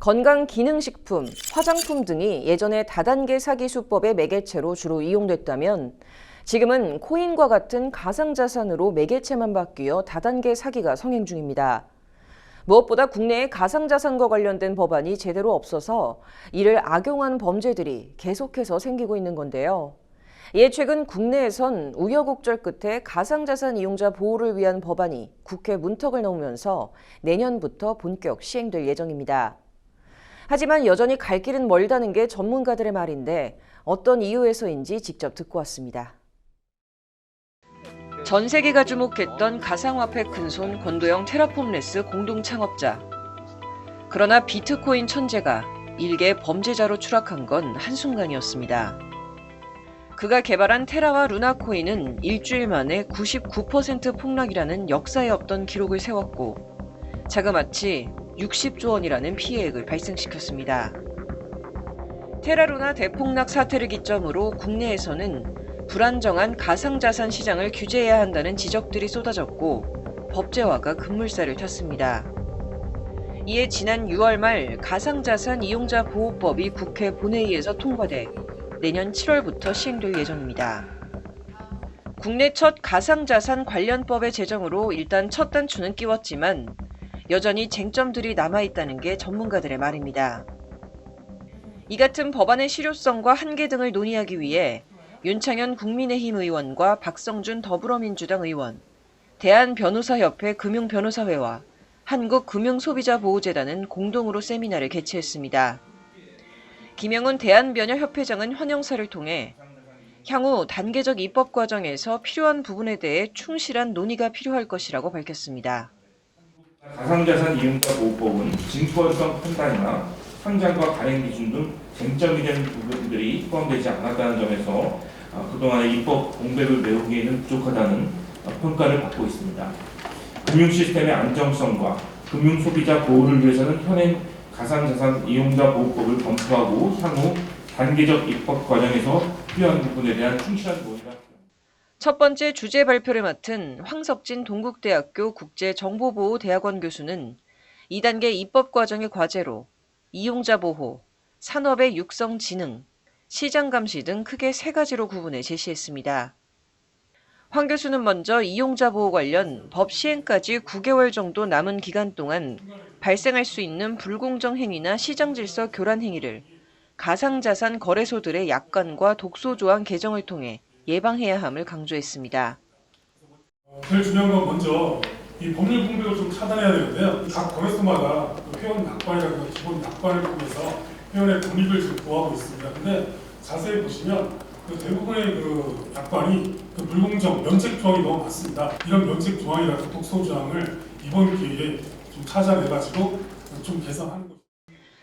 건강기능식품, 화장품 등이 예전에 다단계 사기 수법의 매개체로 주로 이용됐다면 지금은 코인과 같은 가상자산으로 매개체만 바뀌어 다단계 사기가 성행 중입니다. 무엇보다 국내에 가상자산과 관련된 법안이 제대로 없어서 이를 악용한 범죄들이 계속해서 생기고 있는 건데요. 이에 최근 국내에선 우여곡절 끝에 가상자산 이용자 보호를 위한 법안이 국회 문턱을 넘으면서 내년부터 본격 시행될 예정입니다. 하지만 여전히 갈 길은 멀다는 게 전문가들의 말인데 어떤 이유에서인지 직접 듣고 왔습니다. 전 세계가 주목했던 가상화폐 큰손 권도영 테라폼레스 공동 창업자. 그러나 비트코인 천재가 일개 범죄자로 추락한 건 한순간이었습니다. 그가 개발한 테라와 루나코인은 일주일 만에 99% 폭락이라는 역사에 없던 기록을 세웠고 자그마치 60조 원이라는 피해액을 발생시켰습니다. 테라루나 대폭락 사태를 기점으로 국내에서는 불안정한 가상자산 시장을 규제해야 한다는 지적들이 쏟아졌고 법제화가 급물살을 탔습니다. 이에 지난 6월 말 가상자산 이용자 보호법이 국회 본회의에서 통과돼 내년 7월부터 시행될 예정입니다. 국내 첫 가상자산 관련법의 제정으로 일단 첫 단추는 끼웠지만 여전히 쟁점들이 남아있다는 게 전문가들의 말입니다. 이 같은 법안의 실효성과 한계 등을 논의하기 위해 윤창현 국민의힘 의원과 박성준 더불어민주당 의원, 대한변호사협회 금융변호사회와 한국금융소비자보호재단은 공동으로 세미나를 개최했습니다. 김영훈 대한변협회장은 환영사를 통해 향후 단계적 입법 과정에서 필요한 부분에 대해 충실한 논의가 필요할 것이라고 밝혔습니다. 가상자산 이용자 보호법은 증권성 판단이나 상장과 발행 기준 등 쟁점이 되는 부분들이 포함되지 않았다는 점에서 그동안의 입법 공백을 메우기에는 부족하다는 평가를 받고 있습니다. 금융시스템의 안정성과 금융소비자 보호를 위해서는 현행 가상자산 이용자 보호법을 검토하고 향후 단계적 입법 과정에서 필요한 부분에 대한 충실한 논의가 필요합니다. 첫 번째 주제 발표를 맡은 황석진 동국대학교 국제정보보호대학원 교수는 2단계 입법 과정의 과제로 이용자 보호, 산업의 육성 진흥, 시장 감시 등 크게 3가지로 구분해 제시했습니다. 황 교수는 먼저 이용자 보호 관련 법 시행까지 9개월 정도 남은 기간 동안 발생할 수 있는 불공정 행위나 시장 질서 교란 행위를 가상자산 거래소들의 약관과 독소 조항 개정을 통해 예방해야 함을 강조했습니다. 제일 중요한 건 먼저 이 법률 공백을 좀 차단해야 되는데요. 각 거래소마다 회원 약관이라든가 기본 약관을 통해서 회원의 권익을 지금 보호하고 있습니다. 근데 자세히 보시면 대부분의 약관이 불공정, 면책 조항이 너무 많습니다. 이런 면책 조항이라든가 독소 조항을 이번 기회에 좀 찾아내가지고 좀 개선하는 것입니다.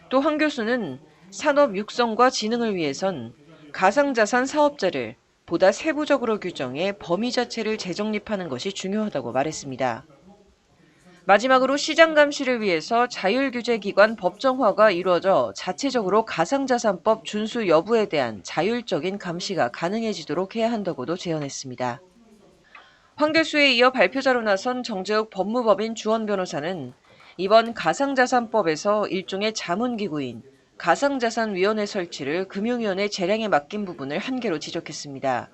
또 황 교수는 산업 육성과 진흥을 위해선 가상자산 사업자를 보다 세부적으로 규정해 범위 자체를 재정립하는 것이 중요하다고 말했습니다. 마지막으로 시장 감시를 위해서 자율규제기관 법정화가 이루어져 자체적으로 가상자산법 준수 여부에 대한 자율적인 감시가 가능해지도록 해야 한다고도 제언했습니다. 황 교수에 이어 발표자로 나선 정재욱 법무법인 주원 변호사는 이번 가상자산법에서 일종의 자문기구인 가상자산위원회 설치를 금융위원회 재량에 맡긴 부분을 한계로 지적했습니다.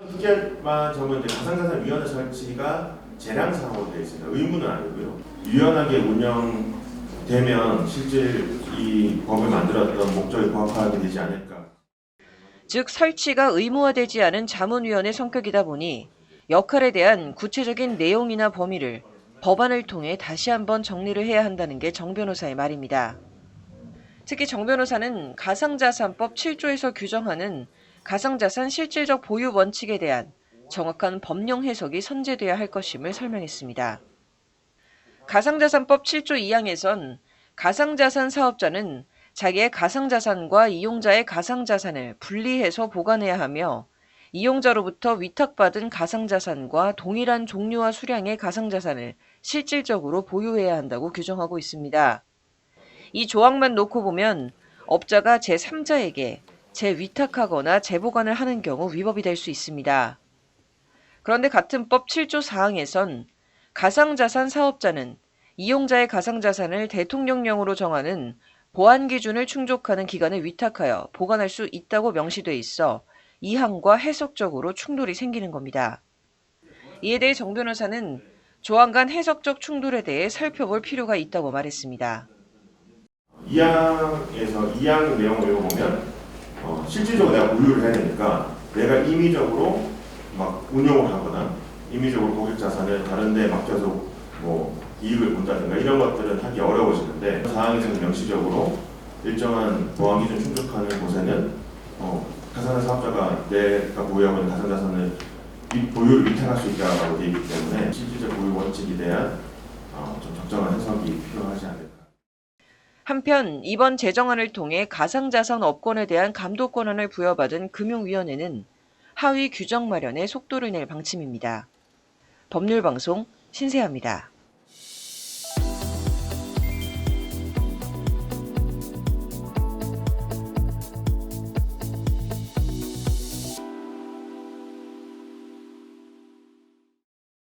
특별만 적은 가상자산위원회 설치가 재량 사항으로 되어 있습니다. 의무는 아니고요. 유연하게 운영되면 실제 이 법을 만들었던 목적에 부합하게 되지 않을까. 즉 설치가 의무화되지 않은 자문위원회 성격이다 보니 역할에 대한 구체적인 내용이나 범위를 법안을 통해 다시 한번 정리를 해야 한다는 게 정 변호사의 말입니다. 특히 정 변호사는 가상자산법 7조에서 규정하는 가상자산 실질적 보유 원칙에 대한 정확한 법령 해석이 선제돼야 할 것임을 설명했습니다. 가상자산법 7조 2항에선 가상자산 사업자는 자기의 가상자산과 이용자의 가상자산을 분리해서 보관해야 하며 이용자로부터 위탁받은 가상자산과 동일한 종류와 수량의 가상자산을 실질적으로 보유해야 한다고 규정하고 있습니다. 이 조항만 놓고 보면 업자가 제3자에게 재위탁하거나 재보관을 하는 경우 위법이 될 수 있습니다. 그런데 같은 법 7조 4항에선 가상자산 사업자는 이용자의 가상자산을 대통령령으로 정하는 보안 기준을 충족하는 기관에 위탁하여 보관할 수 있다고 명시돼 있어 이 항과 해석적으로 충돌이 생기는 겁니다. 이에 대해 정 변호사는 조항 간 해석적 충돌에 대해 살펴볼 필요가 있다고 말했습니다. 2항 내용을 읽어보면 실질적으로 내가 보유를 해야 되니까 내가 임의적으로 막 운용을 하거나 임의적으로 고객 자산을 다른 데 맡겨서 뭐 이익을 본다든가 이런 것들은 하기 어려워지는데 사항에서는 명시적으로 일정한 보안 기준 충족하는 곳에는 가상자산 사업자가 내가 보유하고 있는 가상자산을 보유를 위탁할 수 있다고 되어 있기 때문에 실질적 보유 원칙에 대한 좀 적정한 해석이 필요하지 않을까. 한편 이번 제정안을 통해 가상자산 업권에 대한 감독 권한을 부여받은 금융위원회는 하위 규정 마련에 속도를 낼 방침입니다. 법률방송 신세아입니다.